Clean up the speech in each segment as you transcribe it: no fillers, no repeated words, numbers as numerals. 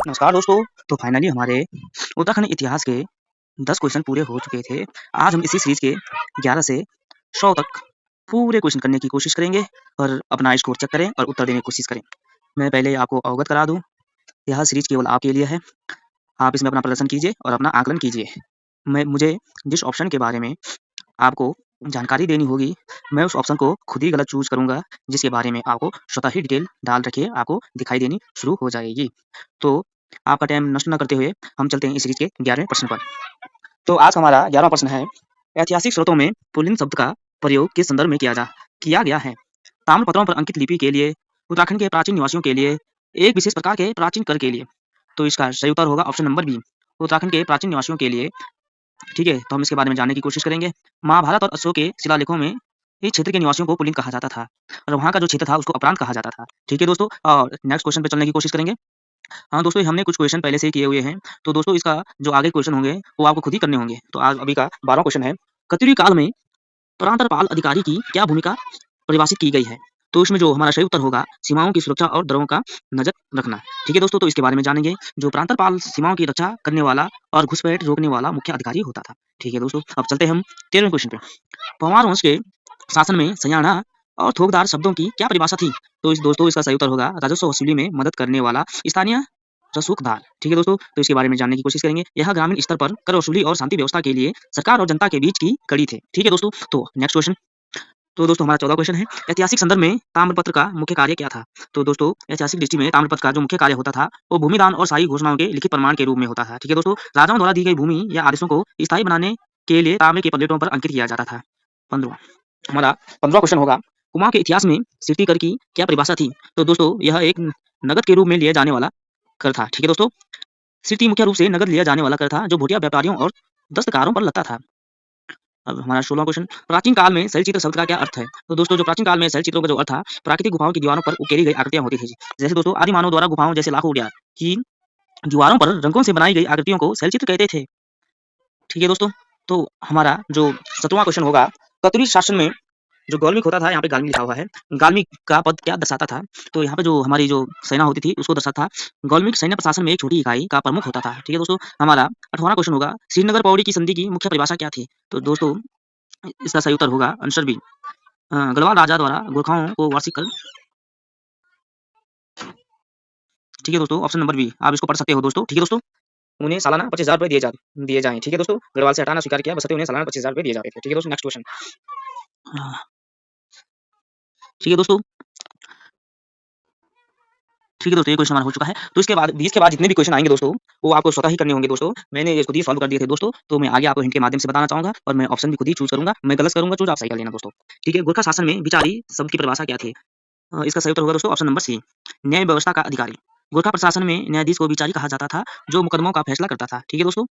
नमस्कार दोस्तों। तो फाइनली हमारे उत्तराखंड इतिहास के 10 क्वेश्चन पूरे हो चुके थे। आज हम इसी सीरीज के 11 से 100 तक पूरे क्वेश्चन करने की कोशिश करेंगे और अपना स्कोर चेक करें और उत्तर देने की कोशिश करें। मैं पहले आपको अवगत करा दूं, यह सीरीज केवल आपके लिए है। आप इसमें अपना प्रदर्शन कीजिए और अपना आकलन कीजिए। मुझे जिस ऑप्शन के बारे में आपको जानकारी देनी होगी, मैं उस ऑप्शन को खुद ही गलत चूज करूंगा, जिसके बारे में आपको स्वतः ही डिटेल डाल रखिए आपको दिखाई देनी शुरू हो जाएगी। तो आपका टाइम नष्ट न करते हुए हम चलते हैं इस सीरीज के 11वें प्रश्न पर। तो आज का हमारा 11वां प्रश्न है, ऐतिहासिक स्रोतों में पुल्लिंग शब्द का प्रयोग किस संदर्भ में किया गया है? ताम्रपत्रों पर अंकित लिपि के लिए, उत्तराखंड के प्राचीन निवासियों के लिए, एक विशेष प्रकार के प्राचीन कर के लिए। तो इसका सही उत्तर होगा ऑप्शन नंबर बी, उत्तराखंड के प्राचीन निवासियों के लिए। ठीक है, तो हम इसके बारे में जानने की कोशिश करेंगे। महाभारत और अशोक के शिलालेखों में इस क्षेत्र के निवासियों को पुल्लिंग कहा जाता था और वहाँ का जो क्षेत्र था उसको अपरांत कहा जाता था। ठीक है दोस्तों, और नेक्स्ट क्वेश्चन पे चलने की कोशिश करेंगे। हाँ दोस्तों, हमने कुछ क्वेश्चन पहले से ही किए हुए हैं, तो दोस्तों इसका जो आगे क्वेश्चन होंगे वो आपको खुद ही करने होंगे। तो आज अभी का 12वां क्वेश्चन है, कत्यूरी काल में प्रांतरपाल अधिकारी की क्या भूमिका परिभाषित की गई है? तो इसमें जो हमारा सही उत्तर होगा, सीमाओं की सुरक्षा और दरों का नजर रखना। ठीक है दोस्तों, तो इसके बारे में जानेंगे। जो प्रांतरपाल सीमाओं की रक्षा करने वाला और घुसपैठ रोकने वाला मुख्य अधिकारी होता था। ठीक है दोस्तों, अब चलते हैं हम 13वें क्वेश्चन पे। परमार वंश के शासन में सयाना और थोकदार शब्दों की क्या परिभाषा थी? तो इस दोस्तों इसका सही उत्तर होगा, राजस्व वसूली में मदद करने वाला स्थानीय रसूखदार। ठीक है दोस्तों, तो इसके बारे में जानने की कोशिश करेंगे। यह ग्रामीण स्तर पर कर वसूली और शांति व्यवस्था के लिए सरकार और जनता के बीच की कड़ी थे। ठीक है दोस्तों, तो नेक्स्ट क्वेश्चन। तो दोस्तों हमारा 14 क्वेश्चन है, ऐतिहासिक संदर्भ में ताम्रपत्र का मुख्य कार्य क्या था? तो दोस्तों ऐतिहासिक दृष्टि में ताम्रपत्र का जो मुख्य कार्य होता था वो भूमिदान और शाही घोषणाओं के लिखित प्रमाण के रूप में होता था। ठीक है दोस्तों, राजाओं द्वारा दी गई भूमि या आदेशों को स्थायी बनाने के लिए तांबे के प्लेटों पर अंकित किया जाता था। 15 हमारा 15वां क्वेश्चन होगा, कुमाऊं के इतिहास में सिटी कर की क्या परिभाषा थी? तो दोस्तों यह एक नगद के रूप में लिया जाने वाला कर था। ठीक है दोस्तों, सिटी मुख्य रूप से नगद लिया जाने वाला कर था जो भूटिया व्यापारियों और दस्तकारों पर लगता था। अब हमारा 16वां क्वेश्चन, प्राचीन काल में शैलचित्र शब्द का क्या अर्थ है? तो दोस्तों जो प्राचीन काल में शैलचित्रों का जो अर्थ था, प्राकृतिक गुफाओं की दीवारों पर उकेरी गई आकृतियां होती थी। जैसे दोस्तों आदि मानव द्वारा गुफाओं जैसे लाखों उड़िया की दीवारों पर रंगों से बनाई गई आकृतियों को शैलचित्र कहते थे। ठीक है दोस्तों, तो हमारा जो 17वां क्वेश्चन होगा, कतुरी शासन में जो गौल्मिक होता था, यहाँ पे गाल्मिक लिखा हुआ है, गाल्मिक का पद क्या दर्शाता था? तो यहाँ पे जो हमारी जो सेना होती थी उसको दर्शाता था। गौल्मिक सैन्य प्रशासन में एक छोटी इकाई का प्रमुख होता था। ठीक है दोस्तों, हमारा 18वां क्वेश्चन होगा, श्रीनगर पौड़ी की संधि की मुख्य परिभाषा क्या थी? तो दोस्तों इसका सही उत्तर होगा आंसर बी, गढ़वाल राजा द्वारा गोरखाओं को वार्षिक कर। ठीक है दोस्तों, ऑप्शन नंबर बी आप इसको पढ़ सकते हो दोस्तों। ठीक है दोस्तों, उन्हें सालाना 25,000 रुपए दिए जाएं। ठीक है दोस्तों, गढ़वाल से हटाना स्वीकार किया, बशर्ते उन्हें सालाना 25,000 रुपए दिए जाते थे। ठीक है दोस्तों, नेक्स्ट क्वेश्चन। ठीक है दोस्तों, ठीक है दोस्तों, ये क्वेश्चन हमारा हो चुका है। तो इसके बाद 20 के बाद जितने भी क्वेश्चन आएंगे दोस्तों वो आपको स्वतः ही करने होंगे दोस्तों। मैंने ये खुद ही सॉल्व कर दिए थे दोस्तों, तो मैं आगे आपको हिंट के माध्यम से बताना चाहूंगा और मैं ऑप्शन भी खुद ही चूज करूंगा। मैं गलत करूंगा चूज, आप सही कर लेना दोस्तों। ठीक है, गोरखा शासन में विचारी शब्द की परिभाषा क्या थी? इसका सही उत्तर होगा दोस्तों ऑप्शन नंबर सी, न्याय व्यवस्था का अधिकारी। गोरखा प्रशासन में न्यायाधीश को विचारी कहा जाता था जो मुकदमों का फैसला करता था। ठीक है दोस्तों,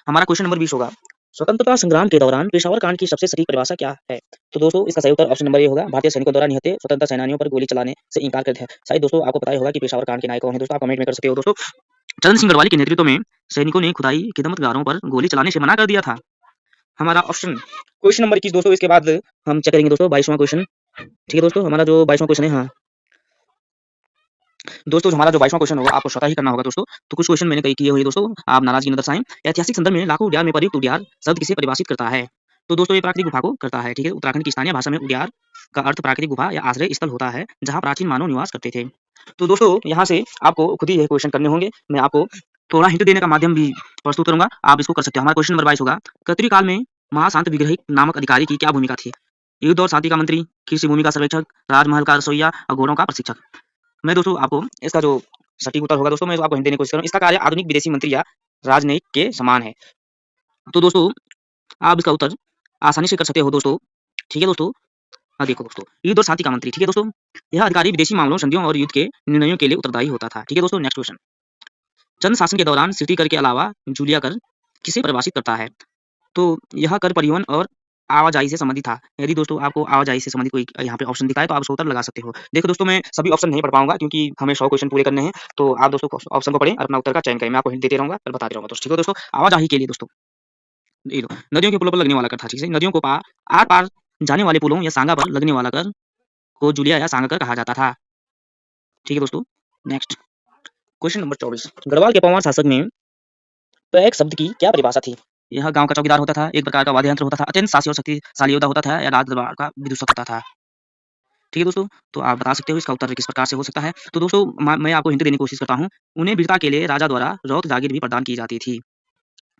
हमारा क्वेश्चन नंबर 20 होगा, स्वतंत्रता संग्राम के दौरान पेशावर कांड की सबसे सटीक परिभाषा क्या है? तो दोस्तों इसका सही उत्तर ऑप्शन नंबर ए होगा, भारतीय सैनिकों द्वारा निहत्थे स्वतंत्रता सेनानियों पर गोली चलाने से इंकार करते हैं। शायद दोस्तों आपको पता ही होगा कि पेशावर कांड के नायक कौन है दोस्तों, आप कमेंट में कर सकते हो दोस्तों। चंद्र सिंह गढ़वाली के नेतृत्व में सैनिकों ने खुदाई खिदमतगारों पर गोली चलाने से मना कर दिया था। हमारा ऑप्शन क्वेश्चन नंबर 21 दोस्तों, इसके बाद हम चेक करेंगे दोस्तों 22वां क्वेश्चन। ठीक है दोस्तों, हमारा जो 22वां क्वेश्चन है, हाँ दोस्तों हमारा जो 22वां क्वेश्चन होगा आपको स्वतः ही करना होगा दोस्तों। तो कुछ क्वेश्चन मैंने कई किए हुए हैं दोस्तों, आप नाराजगी न दर्शाएं। ऐतिहासिक संदर्भ में लाखों उद्यान में प्रयुक्त उद्यान शब्द किसे परिभाषित करता है? तो दोस्तों ये प्राकृतिक गुफा को करता है। ठीक है, उत्तराखंड की स्थानीय भाषा में उद्यान का अर्थ प्राकृतिक गुफा या आश्रय स्थल होता है जहाँ प्राचीन मानव निवास करते थे। तो दोस्तों यहाँ से आपको खुद ही ये क्वेश्चन करने होंगे, मैं आपको थोड़ा हिंट देने का माध्यम भी प्रस्तुत करूंगा, आप इसको कर सकते हो। हमारा क्वेश्चन नंबर 22 होगा, कत्यूरी काल में महाशांत विग्रही नामक अधिकारी की क्या भूमिका थी? युद्ध और शांति का मंत्री, कृषि भूमि का सर्वेक्षक, राजमहल का रसोइया और घोड़ों का प्रशिक्षक। मैं दोस्तों आपको इसका जो सटीक उत्तर होगा दोस्तों, मैं आपको हिंट देने की कोशिश करूँ, इसका कार्य आधुनिक विदेशी मंत्री या राजनयिक के समान है। तो दोस्तों आप इसका उत्तर आसानी से कर सकते हो दोस्तों। ठीक है दोस्तों, हाँ देखो दोस्तों, युद्ध और शांति का मंत्री। ठीक है दोस्तों, यह अधिकारी विदेशी मामलों, संधियों और युद्ध के निर्णयों के लिए उत्तरदायी होता था। ठीक है दोस्तों, नेक्स्ट क्वेश्चन, चंद शासन के दौरान सिटी कर के अलावा जूलिया कर किसे परिभाषित करता है? तो यह कर परिवहन और आवाजाही से संबंधित था। यदि दोस्तों आपको आवाजाही से संबंधित कोई यहाँ पे ऑप्शन दिखाए तो आप उसका उत्तर लगा सकते हो। देखो दोस्तों मैं सभी ऑप्शन नहीं पढ़ पाऊंगा क्योंकि हमें 100 क्वेश्चन पूरे करने हैं, तो आप दोस्तों ऑप्शन को पढ़ें और अपना उत्तर का चयन करें। मैं आपको हिंट देते रहूंगा और बताते रहूंगा दोस्तों। ठीक है दोस्तों, आवाजाही के लिए दोस्तों ये लो, नदियों के पुलों पर लगने वाला कर था। ठीक है, नदियों को आर पार जाने वाले पुलों या सांगा पर लगने वाला कर को जूलिया या सांगा कर कहा जाता था। ठीक है दोस्तों, नेक्स्ट, क्वेश्चन नंबर 24 गढ़वाल के पवार शासक में पैक शब्द की क्या परिभाषा थी? यह गाँव का चौकीदार होता था, एक प्रकार का वाद्य यंत्र होता था, अत्यंत साहसी और शक्तिशाली योद्धा होता था या राज दरबार का विदूषक होता था। ठीक है दोस्तों, तो आप बता सकते हो इसका उत्तर किस प्रकार से हो सकता है। तो दोस्तों मैं आपको हिंट देने की कोशिश करता हूँ। उन्हें वीरता के लिए राजा द्वारा रौत जागीर भी प्रदान की जाती थी।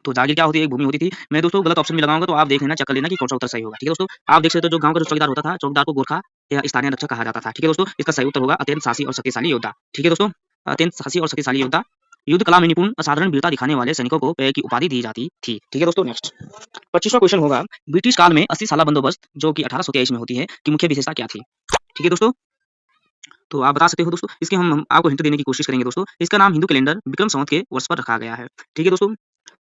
तो जागीर क्या होती है? एक भूमि होती थी। मैं दोस्तों गलत ऑप्शन भी लगाऊँगा तो आप देख लेना, चेक कर लेना कि कौन-सा उत्तर सही होगा। ठीक है दोस्तों, आप देख सकते हो जो गाँव का जो चौकीदार होता था, चौकीदार को गोरखा या स्थानीय रक्षक कहा जाता था। ठीक है दोस्तों, इसका सही उत्तर होगा अत्यंत साहसी और शक्तिशाली योद्धा। ठीक है दोस्तों, अत्यंत साहसी और शक्तिशाली योद्धा, युद्ध कला में निपुण, असाधारण वीरता दिखाने वाले सैनिकों को पैक की उपाधि दी जाती थी। ठीक है दोस्तों, नेक्स्ट 25वां क्वेश्चन होगा ब्रिटिश काल में 80 साला बंदोबस्त जो कि 1823 में होती है, की मुख्य विशेषता क्या थी? ठीक है दोस्तों, तो आप बता सकते हो दोस्तों, इसके हम आपको हिंट देने की कोशिश करेंगे दोस्तों। इसका नाम हिंदू कैलेंडर विक्रम संवत के वर्ष पर रखा गया है। ठीक है दोस्तों,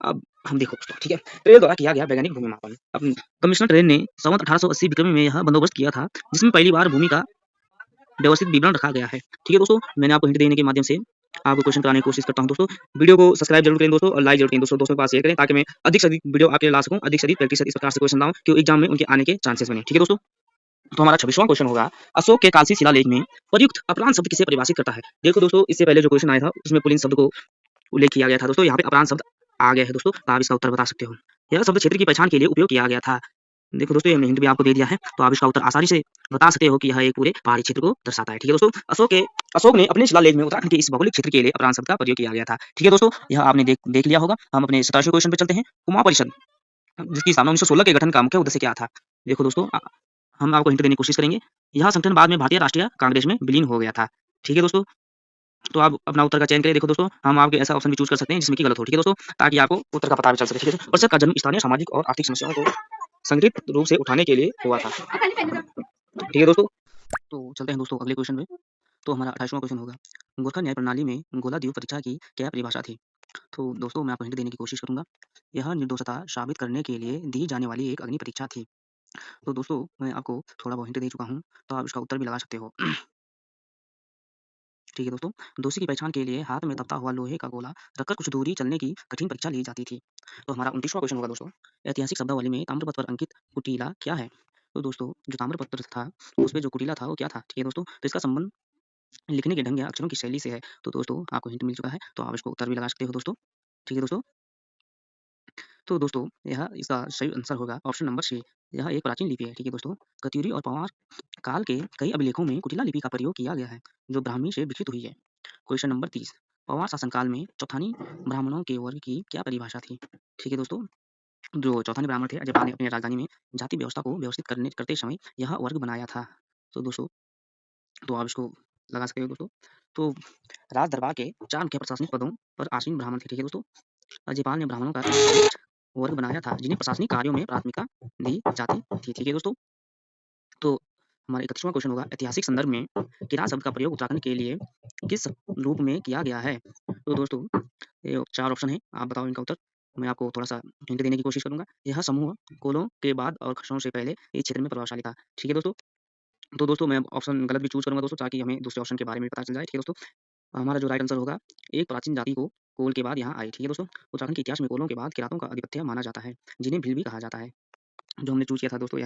अब हम देखो दोस्तों, ठीक है। ट्रेन द्वारा किया गया वैज्ञानिक भूमि मापन। अब कमिश्नर ट्रेन ने संवत 1880 विक्रमी में यह बंदोबस्त किया था, जिसमें पहली बार भूमि का व्यवस्थित विवरण रखा गया है। ठीक है दोस्तों, मैंने आपको हिंट देने के माध्यम से आपको क्वेश्चन कराने की कोशिश करता हूँ दोस्तों। वीडियो को सब्सक्राइब जरूर करें दोस्तों और लाइक जरूर करें दोस्तों। दोस्तों के पास शेयर करें ताकि मैं अधिक से अधिक वीडियो आपके लिए ला सकूँ, अधिक से अधिक प्रैक्टिस इस प्रकार से क्वेश्चन लाऊँ कि एग्जाम में उनके आने के चांसेस बने। ठीक है दोस्तों, तो हमारा 26वां क्वेश्चन होगा अशोक के कालसी शिलालेख में प्रयुक्त अपरांत शब्द किसे परिभाषित करता है? देखो दोस्तों, इससे पहले जो क्वेश्चन आया था उसमें पुल्लिंग शब्द को उल्लेख किया गया था दोस्तों। यहाँ पे अपरांत शब्द आ गया है दोस्तों, तो आप इसका उत्तर बता सकते हो। यह शब्द क्षेत्र की पहचान के लिए उपयोग किया गया था। देखो दोस्तों, ये हिंट भी आपको दे दिया है, तो आप इसका उत्तर आसानी से बता सकते हो कि यह एक पूरे पहाड़ी क्षेत्र को दर्शाता है। ठीक है दोस्तों, अशोक ने अपने शिलालेख में उत्तराखंड के इस भौगोलिक क्षेत्र के लिए अपरांत शब्द का प्रयोग किया गया था। ठीक है दोस्तों, यह आपने देख लिया होगा। हम अपने 27वें क्वेश्चन पे चलते हैं। उमा परिषद जिसकी स्थापना 1916 के गठन का मुख्य उद्देश्य क्या था? देखो दोस्तों, हम आपको हिंट देने की कोशिश करेंगे। यह संगठन बाद में भारतीय राष्ट्रीय कांग्रेस में विलीन हो गया था। ठीक है दोस्तों, तो आप अपना उत्तर का चयन करें। देखो दोस्तों, हम आपके ऐसा ऑप्शन भी चूज़ कर सकते हैं जिसमें कि गलत हो। ठीक है दोस्तों, ताकि आपको उत्तर का पता भी चल सके। ठीक है, परिषद का जन्म स्थानीय सामाजिक और आर्थिक समस्याओं को संगठित रूप से उठाने के लिए हुआ था। ठीक है दोस्तों, तो चलते हैं दोस्तों अगले क्वेश्चन में। तो हमारा 28वां क्वेश्चन होगा गोरखा न्याय प्रणाली में गोला द्वीप परीक्षा की क्या परिभाषा थी? तो दोस्तों मैं आपको हिंट देने की कोशिश करूंगा। यह निर्दोषता साबित करने के लिए दी जाने वाली एक अग्नि परीक्षा थी। तो दोस्तों मैं आपको थोड़ा बहुत हिंट दे चुका हूँ, तो आप इसका उत्तर भी लगा सकते हो। ठीक है दोस्तों, दोषी की पहचान के लिए हाथ में तपता हुआ लोहे का गोला रखकर कुछ दूरी चलने की कठिन परीक्षा ली जाती थी। तो हमारा 29वां क्वेश्चन होगा दोस्तों, ऐतिहासिक शब्दावली में ताम्रपत्र पर अंकित कुटीला क्या है? तो दोस्तों जो ताम्रपत्र था उसमें जो कुटीला था वो क्या था? ठीक है दोस्तों, तो इसका संबंध लिखने के ढंग या अक्षरों की शैली से है। तो दोस्तों आपको हिंट मिल चुका है, तो आप इसको उत्तर भी लगा सकते हो दोस्तों। ठीक है दोस्तों, तो दोस्तों यह इसका सही आंसर होगा ऑप्शन नंबर सी। यह एक प्राचीन लिपि है। ठीक है दोस्तों, कत्यूरी और पवार काल के कई अभिलेखों में कुटिला लिपि का प्रयोग किया गया है, जो ब्राह्मी से विकसित हुई है। क्वेश्चन नंबर 30 पवार शासनकाल में चौथानी ब्राह्मणों के वर्ग की क्या परिभाषा थी? ठीक है दोस्तों, जो चौथानी ब्राह्मण थे अजयपाल ने अपनी राजधानी में जाति व्यवस्था को व्यवस्थित करते समय यह वर्ग बनाया था। तो दोस्तों तो आप इसको लगा सकते हो दोस्तों। तो राज दरबार के 4 मुख्य प्रशासनिक पदों पर आसीन ब्राह्मण थे। ठीक है दोस्तों, अजयपाल ने ब्राह्मणों का एक वर्ग बनाया था जिन्हें प्रशासनिक कार्यों में प्राथमिकता दी जाती थी। ठीक है दोस्तों, तो हमारा 31वां क्वेश्चन होगा ऐतिहासिक संदर्भ में किरात शब्द का प्रयोग उत्तराखंड के लिए किस रूप में किया गया है? तो दोस्तों ये 4 ऑप्शन है, आप बताओ इनका उत्तर। मैं आपको थोड़ा-सा हिंट देने की कोशिश करूँगा। यह समूह कोलों के बाद और खसों से पहले इस क्षेत्र में प्रभावशाली था। ठीक है दोस्तों, तो दोस्तों मैं ऑप्शन गलत भी चूज़ करूँगा दोस्तों, ताकि हमें दूसरे ऑप्शन के बारे में पता चल जाए। ठीक है दोस्तों, हमारा जो राइट आंसर होगा, एक प्राचीन जाति को कोल के बाद यहाँ आई। ठीक है दोस्तों, उत्तराखंड के इतिहास में कोलों के बाद किरातों का आधिपत्य माना जाता है, जिन्हें भील भी कहा जाता है। जो हमने चूज़ किया था दोस्तों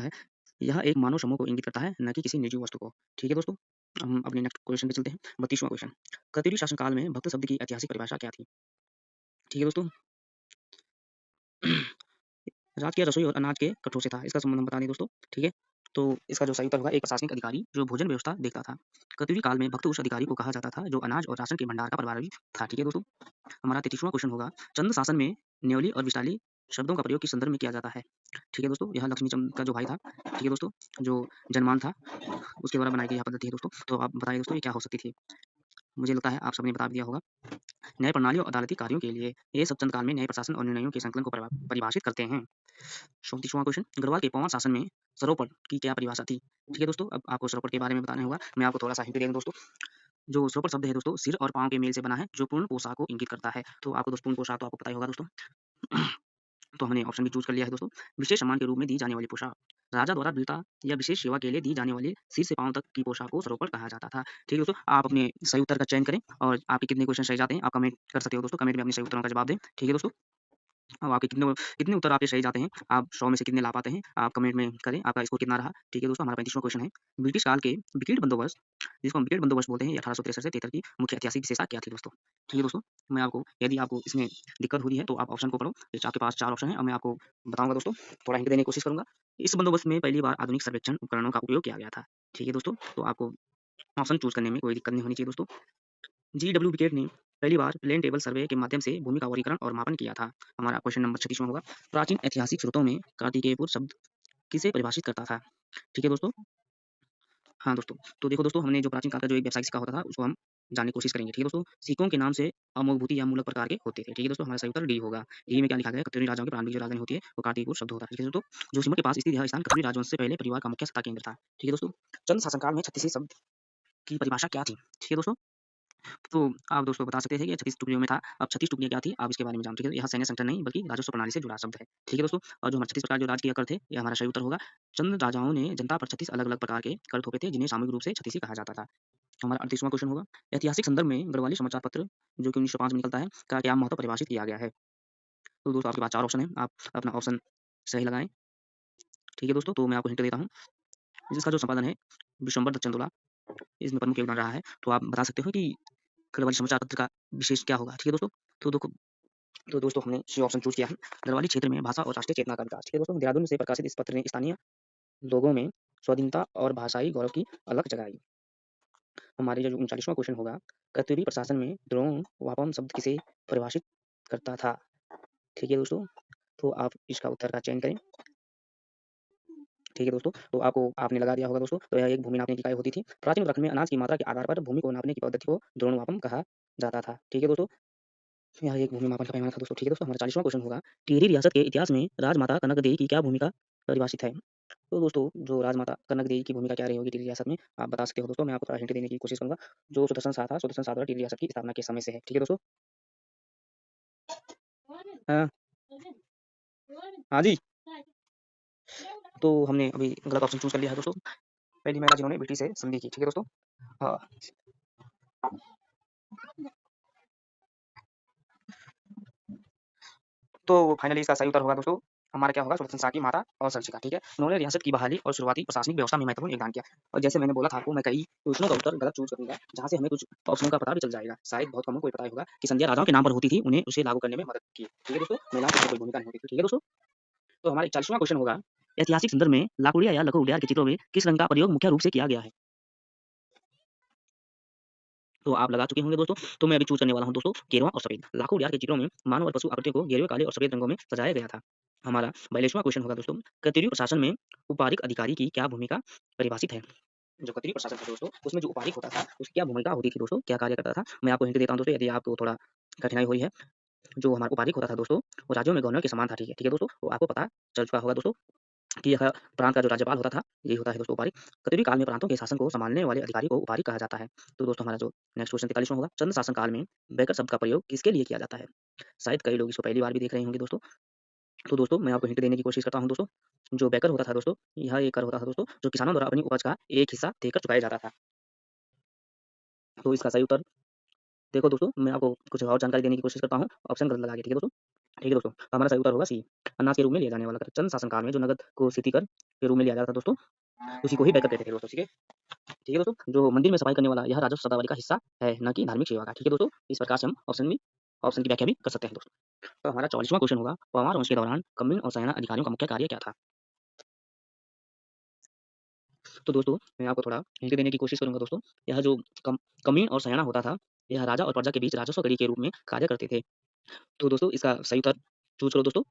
यह एक मानव समूह को इंगित करता है, न कि किसी निजी वस्तु को। ठीक है दोस्तों, हम अपने नेक्स्ट क्वेश्चन पे चलते हैं। 32वां क्वेश्चन कत्यूरी शासनकाल में भक्त शब्द की ऐतिहासिक परिभाषा क्या थी? ठीक है दोस्तों, राजकीय रसोई और अनाज के कटोरे से था, इसका संबंध हम बता दें दोस्तों। ठीक है, तो इसका जो सही उत्तर होगा एक प्रशासनिक अधिकारी जो भोजन व्यवस्था देखता था। कत्यूरी काल में भक्त उस अधिकारी को कहा जाता था जो अनाज और राशन के भंडार का प्रभारी था। ठीक है दोस्तों, हमारा 33वां क्वेश्चन होगा चंद शासन में न्योली और विशाली शब्दों का प्रयोग किस संदर्भ में किया जाता है? ठीक है दोस्तों, यह लक्ष्मी चंद का जो भाई था। ठीक है दोस्तों, जो जनमान था उसके द्वारा बनाई गई यह पद्धति है दोस्तों। तो आप बताइए दोस्तों ये क्या हो सकती थी? मुझे लगता है आप सबने बता दिया होगा। न्याय प्रणाली और अदालती कार्यों के लिए ये सब चंद काल में न्याय प्रशासन और निर्णयों के संकलन को परिभाषित करते हैं। 34वां क्वेश्चन गढ़वाल के पवार शासन में सरोपर की क्या परिभाषा थी? ठीक है दोस्तों, अब आपको सरोपर के बारे में बताना होगा। मैं आपको थोड़ा सा हिंट देंगे दोस्तों। जो सरोपर शब्द है दोस्तों सिर और पाँव के मेल से बना है, जो पूर्ण पोशाक को इंगित करता है। तो आपको दोस्तों पूर्ण पोशाक तो आपको पता ही होगा दोस्तों। तो हमने ऑप्शन भी चूज कर लिया है दोस्तों। विशेष सम्मान के रूप में दी जाने वाली पोशाक, राजा द्वारा वीरता या विशेष सेवा के लिए दी जाने वाली सिर से पाँव तक की पोशाक को सरोपर कहा जाता था। ठीक है दोस्तों, आप अपने सही उत्तर का चयन करें और आपके कितने क्वेश्चन सही जाते हैं आप कमेंट कर सकते हो दोस्तों। कमेंट में अपने सही उत्तरों का जवाब दें। ठीक है दोस्तों, अब आपके कितने उत्तर आपके सही जाते हैं, आप 100 में से कितने ला पाते हैं, आप कमेंट में करें, आपका स्कोर कितना रहा। ठीक है दोस्तों, हमारा 35वां क्वेश्चन है ब्रिटिश काल के विक्रीड बंदोबस्त जिसको हम विकेट बंदोबस्त बोलते हैं। ये 1863 से 73 की मुख्य ऐतिहासिक विशेषता क्या थी दोस्तों? ठीक है दोस्तों, मैं आपको यदि आपको इसमें दिक्कत हो रही है तो आप ऑप्शन को पढ़ो। ये आपके पास 4 ऑप्शन हैं और मैं आपको बताऊँगा दोस्तों, थोड़ा हिंट देने की कोशिश करूँगा। इस बंदोबस्त में पहली बार आधुनिक सर्वेक्षण उपकरणों का उपयोग किया गया था। ठीक है दोस्तों, तो आपको ऑप्शन चूज़ करने में कोई दिक्कत नहीं होनी चाहिए दोस्तों। जीडब्ल्यू विकेट ने पहली बार प्लेन टेबल सर्वे के माध्यम से भूमि का वर्गीकरण और मापन किया था। हमारा क्वेश्चन नंबर 36वां होगा। प्राचीन ऐतिहासिक स्रोतों में कार्तिकेयपुर शब्द किसे परिभाषित करता था? ठीक है दोस्तों। हाँ दोस्तों, तो देखो दोस्तों, हमने जो प्राचीन काल का जो एक व्यावसायिक सिक्का होता था उसको हम जानने की कोशिश करेंगे। ठीक है दोस्तों, सिक्कों के नाम से अमोघभूति या मूलक प्रकार के होते थे। ठीक है दोस्तों, हमारा सही उत्तर डी होगा। डी में क्या लिखा गया है? कत्यूरी राजाओं की प्रारंभिक जो राजधानी होती है वो कार्तिकपुर शब्द होता है। ठीक है दोस्तों, जोशीमठ के पास स्थित यह स्थान कत्यूरी राजवंश से पहले परिवार का मुख्य सत्ता केंद्र था। ठीक है दोस्तों, चंद शासनकाल में छत्तीसी शब्द की परिभाषा क्या थी? ठीक है दोस्तों, तो आप दोस्तों बता सकते थे कि 36 टुकड़ियों में था। अब 36 टुकड़ियाँ क्या थी? आप इसके बारे में जानो। ठीक है, यहाँ सैन्य संगठन नहीं बल्कि राजस्व प्रणाली से जुड़ा शब्द है। ठीक है दोस्तों, और जो हमारे 36 प्रकार जो राजकीय कर थे, ये हमारा सही उत्तर होगा। चंद राजाओं ने जनता पर 36 अलग-अलग प्रकार के कर थोपे थे, जिन्हें सामूहिक रूप से छत्तीसी कहा जाता था। हमारा 38वां क्वेश्चन होगा। ऐतिहासिक संदर्भ में गढ़वाली समाचार पत्र, जो कि 1905 में निकलता है, का क्या महत्व परिभाषित किया गया है? तो दोस्तों आपके पास 4 ऑप्शन हैं, आप अपना ऑप्शन सही लगाएँ। ठीक है दोस्तों, तो मैं आपको हिंट देता हूँ। जिसका जो संपादन है विश्वम्बर दत्त चंदोला, इसमें प्रमुख योगदान रहा है। तो आप बता सकते हो कि गढ़वाली समाचार पत्र का विशेष क्या होगा? ठीक है दोस्तों, तो देखो, तो दोस्तों हमने सी ऑप्शन चूज़ किया है। गढ़वाली क्षेत्र में भाषा और राष्ट्रीय चेतना का विकास। ठीक है दोस्तों, देहरादून से प्रकाशित इस पत्र ने स्थानीय लोगों में स्वाधीनता और भाषाई गौरव की अलख जगाई। हमारे जो 39वां क्वेश्चन होगा, कत्यूरी प्रशासन में द्रोण वापम शब्द किसे परिभाषित करता था? ठीक है दोस्तों, तो आप इसका उत्तर का चयन करें। ठीक है दोस्तों, तो आपने लगा दिया होगा दोस्तों, तो यह एक भूमि नापने की इकाई होती थी। प्राचीन उत्तराखंड में अनाज की मात्रा के आधार पर भूमि को नापने की पद्धति को द्रोणमापन कहा जाता था। ठीक है दोस्तों, यह एक भूमि मापन का पैमाना था दोस्तों। ठीक है दोस्तों, हमारा 40वां क्वेश्चन होगा, टिहरी रियासत के इतिहास में राजमाता कनक देवी की क्या भूमिका परिभाषित है? तो दोस्तों, जो राजमाता कनक देवी की भूमिका क्या रही होगी टिहरी रियासत में, आप बता सकते हो दोस्तों। मैं आपको थोड़ा हिंट देने की कोशिश करूँगा। जो सुदर्शन शाह था, सुदर्शन शाह द्वारा टिहरी रियासत की स्थापना के समय से है। ठीक है दोस्तों। हाँ, हाँ जी। तो हमने अभी गलत ऑप्शन चूज़ कर लिया है दोस्तों। पहली महिला जिन्होंने ब्रिटिश से संधि की। ठीक है दोस्तों। हाँ, तो फाइनली इसका सही उत्तर होगा दोस्तों, हमारा क्या होगा? सुदर्शन शाह की माता और संचिका। ठीक है, उन्होंने रियासत की बहाली और शुरुआती प्रशासनिक व्यवस्था में महत्वपूर्ण योगदान किया। और जैसे मैंने बोला था आपको, मैं कई क्वेश्चनों का उत्तर गलत चूज़ करूँगा, जहाँ से हमें कुछ ऑप्शनों का पता भी चल जाएगा। शायद बहुत कम को ही पता ही होगा कि संध्या राजाओं के नाम पर होती थी, उन्हें उसे लागू करने में मदद की। ठीक है दोस्तों, महिलाओं की कोई भूमिका नहीं होती थी। ठीक है दोस्तों, तो हमारा 41वां क्वेश्चन होगा, ऐतिहासिक संदर्भ में लाकुड़िया या लघु उड्यार के चित्रों में किस रंग का प्रयोग मुख्य रूप से किया गया है? तो आप लगा चुके होंगे दोस्तों, तो मैं अभी चूज़ करने वाला हूँ दोस्तों, गेरुआ और सफ़ेद। लाखों उजियार के चित्रों में मानव और पशु आकृतियों को गेरुए, काले और सफ़ेद रंगों में सजाया गया था। हमारा 42वां क्वेश्चन होगा दोस्तों, कत्यूरी प्रशासन में उपआरिक अधिकारी की क्या भूमिका परिभाषित है? जो कत्यूरी प्रशासन था दोस्तों, उसमें जो उपआरिक होता था, उसकी क्या भूमिका होती थी दोस्तों? क्या कार्य करता था? मैं आपको हिंट देता हूँ दोस्तों, यदि आपको थोड़ा कठिनाई हुई है। जो हमारा उपआरिक होता था दोस्तों, वो राज्यों में गवर्नर के समान था। ठीक है? ठीक है दोस्तों? तो आपको पता चल चुका होगा दोस्तों कि यह प्रांत का जो राज्यपाल होता था, यही होता है दोस्तों उपारिक। कत्यूरी काल में प्रांतों के शासन को सँभालने वाले अधिकारी को उपारिक कहा जाता है। तो दोस्तों हमारा जो नेक्स्ट क्वेश्चन 43वां होगा, चंद शासन काल में बैकर शब्द का प्रयोग किसके लिए किया जाता है? शायद कई लोग इसको पहली बार भी देख रहे होंगे दोस्तों। तो दोस्तों मैं आपको हिंट देने की कोशिश करता हूँ दोस्तों। जो बैकर होता था दोस्तों, यह एक कर होता था दोस्तों, जो किसानों द्वारा अपनी उपज का एक हिस्सा देकर चुकाया जाता था। तो इसका सही उत्तर देखो दोस्तों, मैं आपको कुछ और जानकारी देने की कोशिश करता हूँ, ऑप्शन गलत लगा के। ठीक है दोस्तों? ठीक है दोस्तों, हमारा सही उत्तर होगा सी, अनाज के रूप में लिया जाने वाला कर। चंद शासन काल में जो नकद को स्थिति कर के रूप में लिया जाता था दोस्तों, उसी को ही बैकर कहते थे दोस्तों। ठीक है? ठीक है दोस्तों, जो मंदिर में सफाई करने वाला यह राजस्व शब्दावली का हिस्सा है, ना कि धार्मिक सेवा का। ठीक है दोस्तों, इस प्रकार से हम ऑप्शन की व्याख्या भी कर सकते हैं दोस्तों। तो हमारा 44वां क्वेश्चन होगा, परमार वंश के दौरान कम्यून और सयाना अधिकारियों का मुख्य कार्य क्या था? तो दोस्तों मैं आपको थोड़ा हिंट देने की कोशिश करूंगा दोस्तों। यह जो कमीन और सयाना होता था, यह राजा और प्रजा के बीच राजस्व कड़ी के रूप में कार्य करते थे। तो दोस्तों इसका सही उत्तर चूज करो दोस्तों।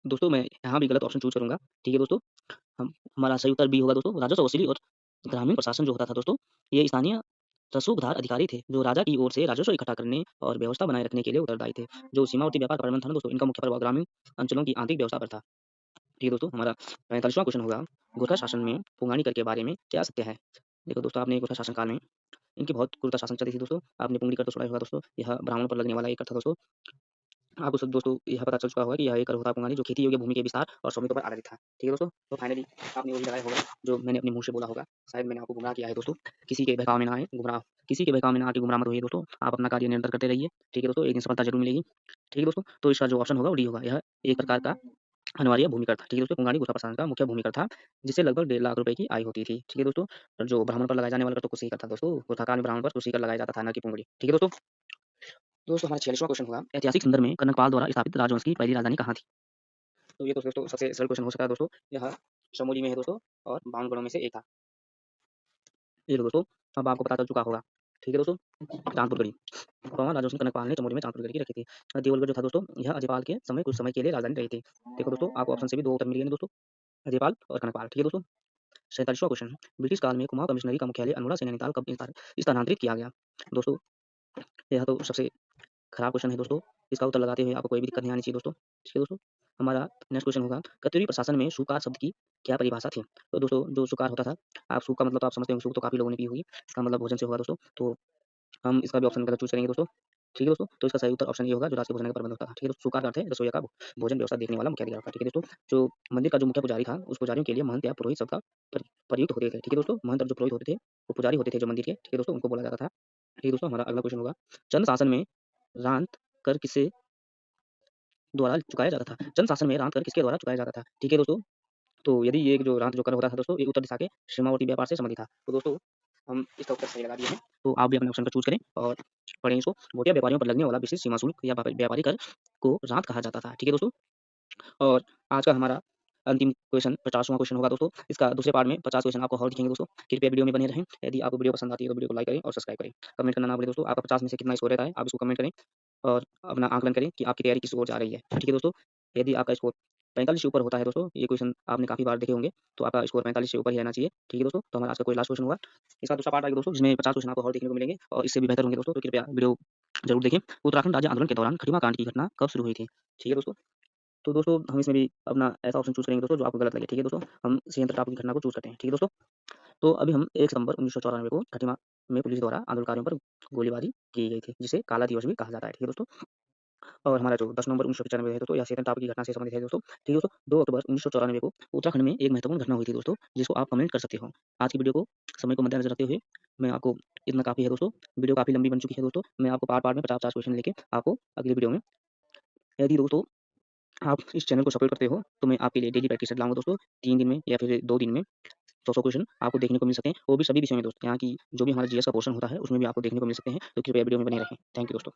दोस्तों मैं यहाँ भी गलत ऑप्शन चूज करूंगा। ठीक है दोस्तों, हम हमारा सही उत्तर बी होगा दोस्तों। राजस्व वसूली और ग्रामीण प्रशासन जो होता था दोस्तों, ये स्थानीय रसूखदार अधिकारी थे, जो राजा की ओर से राजस्व इकट्ठा करने और व्यवस्था बनाए रखने के लिए उत्तरदायी थे। जो सीमावर्ती व्यापार का प्रबंधन था ना दोस्तों, इनका मुख्य प्रभाव ग्रामीण अंचलों की आंतरिक व्यवस्था पर था। ठीक है दोस्तों, हमारा 45वां क्वेश्चन होगा, गोरखा शासन में पुंगानी कर के बारे में क्या सत्य है? देखो दोस्तों, आपने गोरखा शासन काल में इनकी बहुत क्रूरता शासन चलती थी दोस्तों। आपने पुंगली कर तो सुना ही होगा दोस्तों, यह ब्राह्मणों पर लगने वाला एक कर था दोस्तों। आपको सब दोस्तों यह पता चल चुका होगा कि यह एक कर होता है पुंगानी, जो खेती योग्य भूमि के विस्तार और स्वामित्व पर आधारित था। ठीक है दोस्तों, तो फाइनली आपने वही लगाया होगा जो मैंने अपने मुंह से बोला होगा। शायद मैंने आपको गुमराह किया है दोस्तों। किसी के बहकावे में ना आए गुमराह, किसी के बहकावे में ना आके गुमराह मत होइए दोस्तों। आप अपना कार्य निरंतर करते रहिए। ठीक है दोस्तों, एक दिन सफलता जरूर मिलेगी। ठीक है दोस्तों, तो इसका जो ऑप्शन होगा वो डी होगा। यह एक प्रकार का अनिवार्य भूमिकर था। ठीक है दोस्तों, कोंगानी गुफा प्रशासन का मुख्य भूमिकर था, जिससे लगभग 1.5 लाख रुपए की आय होती थी। ठीक है दोस्तों, और जो ब्राह्मण पर लगाए जाने वाला कर तो कुछ ही कर था दोस्तों, गुरखाकाल में ब्राह्मण पर कुछ ही कर लगाया जाता था, ना कि पुंगड़ी। ठीक है दोस्तों। दोस्तों हमारा 46वां क्वेश्चन होगा, ऐतिहासिक संदर्भ में कनकपाल द्वारा स्थापित राजवंश की पहली राजधानी कहाँ थी? तो ये तो दोस्तों सबसे सरल क्वेश्चन हो सकता है दोस्तों, यह चमोली में है दोस्तों, और बावनगढ़ों में से एक था। ये लो दोस्तों, अब आपको पता चल चुका होगा। ठीक है दोस्तों, चांदपुर गढ़ी। कौन राजवंशी कनकपाल ने चमोली में चांदपुर गढ़ी रखी थी। देवलगढ़ जो था दोस्तों, यह अजयपाल के समय कुछ समय के लिए राजधानी रही थी। देखो दोस्तों, आपको ऑप्शन से भी दो उत्तर मिल गए दोस्तों, अजयपाल और कनकपाल। ठीक है दोस्तों। 47वां क्वेश्चन, ब्रिटिश काल में कुमाऊं कमिश्नरी का मुख्यालय अल्मोड़ा से नैनीताल कब स्थानांतरित किया गया? दोस्तों यह तो सबसे खराब क्वेश्चन है दोस्तों, इसका उत्तर लगाते हुए आपको कोई भी दिक्कत नहीं आनी चाहिए दोस्तों। ठीक है दोस्तों, हमारा नेक्स्ट क्वेश्चन होगा, कत्यूरी प्रशासन में सुकार शब्द की क्या परिभाषा थी? तो दोस्तों जो सुकार होता था, आप सूप का मतलब तो आप समझते होंगे, सूप तो काफी लोगों ने पी होगी, इसका मतलब भोजन से होगा दोस्तों, तो हम इसका भी ऑप्शन गलत चूज करेंगे दोस्तों। ठीक है दोस्तों, तो इसका सही उत्तर ऑप्शन ये होगा, जो राजकीय भोजन का प्रबंध होता था। ठीक है दोस्तों, सुकार का अर्थ है रसोईया का भोजन व्यवस्था देखने वाला मुखिया था। ठीक है दोस्तों, जो मंदिर का जो मुख्य पुजारी था, उस पुजारियों के लिए महंत या पुरोहित शब्द का प्रयुक्त होते थे। ठीक है दोस्तों, महंत और जो पुरोहित होते थे, वो पुजारी होते थे जो मंदिर के। ठीक है दोस्तों, उनको बोला जाता था। ठीक है दोस्तों, हमारा अगला क्वेश्चन होगा, चंद शासन में रांत कर किसे द्वारा चुकाया जाता था? चंद शासन में रांत कर किसके द्वारा चुकाया जाता था? ठीक है दोस्तों, तो यदि ये जो रांत जो कर होता था दोस्तों, ये उत्तर दिशा के सीमावर्ती व्यापार से संबंधित था। तो दोस्तों हम इसका उत्तर सही लगा दिए हैं, तो आप भी अपने ऑप्शन का चूज करें और पढ़ें इसको। भोटिया व्यापारियों पर लगने वाला विशेष सीमा शुल्क या व्यापारी कर को रांत कहा जाता था। ठीक है दोस्तों, और आज का हमारा अंतिम क्वेश्चन 50वां क्वेश्चन होगा दोस्तों। इसका दूसरे पार्ट में 50 क्वेश्चन आपको और दिखेंगे दोस्तों। कृपया वीडियो में बने रहें। यदि आपको वीडियो पसंद आती है तो वीडियो को लाइक करें और सब्सक्राइब करें। कमेंट करना ना भूलें दोस्तों, आपका 50 में से कितना स्कोर रहता है, आप इसको कमेंट करें और अपना आकलन करें कि आपकी तैयारी किस ओर जा रही है। ठीक है दोस्तों, यदि आपका स्कोर 45 से ऊपर होता है दोस्तों, ये क्वेश्चन आपने काफ़ी बार देखे होंगे, तो आपका स्कोर 45 से ऊपर ही रहना चाहिए। ठीक है दोस्तों, तो हमारा आज का कोई लास्ट क्वेश्चन होगा। इसका दूसरा पार्ट आएगा दोस्तों, जिसमें 50 क्वेश्चन आपको और देखने को मिलेंगे और इससे भी बेहतर होंगे दोस्तों, तो कृपया वीडियो जरूर देखें। उत्तराखंड राज्य आंदोलन के दौरान खटीमा कांड की घटना कब शुरू हुई थी? ठीक है दोस्तों, तो दोस्तों हम इसमें भी अपना ऐसा ऑप्शन चूज़ करेंगे दोस्तों जो आपको गलत लगे। ठीक है दोस्तों, हम संयंत्र टापू की घटना को चूज़ करते हैं। ठीक है दोस्तों, तो अभी हम 1 सितंबर 1994 को खटीमा में पुलिस द्वारा आंदोलनकारियों पर गोलीबारी की गई थी, जिसे काला दिवस भी कहा जाता है। ठीक है दोस्तों, और हमारा जो 10 नवंबर 1995 है दोस्तों, यह सेतन टापू की घटना से संबंधित है दोस्तों। ठीक है दोस्तों, 2 अक्टूबर 1994 को उत्तराखंड में एक महत्वपूर्ण घटना हुई थी दोस्तों, जिसको आप कमेंट कर सकते हो। आज की वीडियो को समय को मद्देनजर रखते हुए मैं आपको इतना काफ़ी है दोस्तों, वीडियो काफ़ी लंबी बन चुकी है दोस्तों। मैं आपको पार्ट-पार्ट में 50-50 क्वेश्चन लेके आपको अगली वीडियो में, यदि दोस्तों आप इस चैनल को सपोर्ट करते हो, तो मैं आपके लिए डेली प्रैक्टिस सेट लाऊँगा दोस्तों। 3 दिन में या फिर 2 दिन में 100-100 क्वेश्चन आपको देखने को मिल सकते हैं, वो भी सभी विषयों में दोस्तों। यहाँ की जो भी हमारा जीएस का पोर्शन होता है, उसमें भी आपको देखने को मिल सकते हैं, तो कृपया वीडियो में बने रहें। थैंक यू दोस्तों।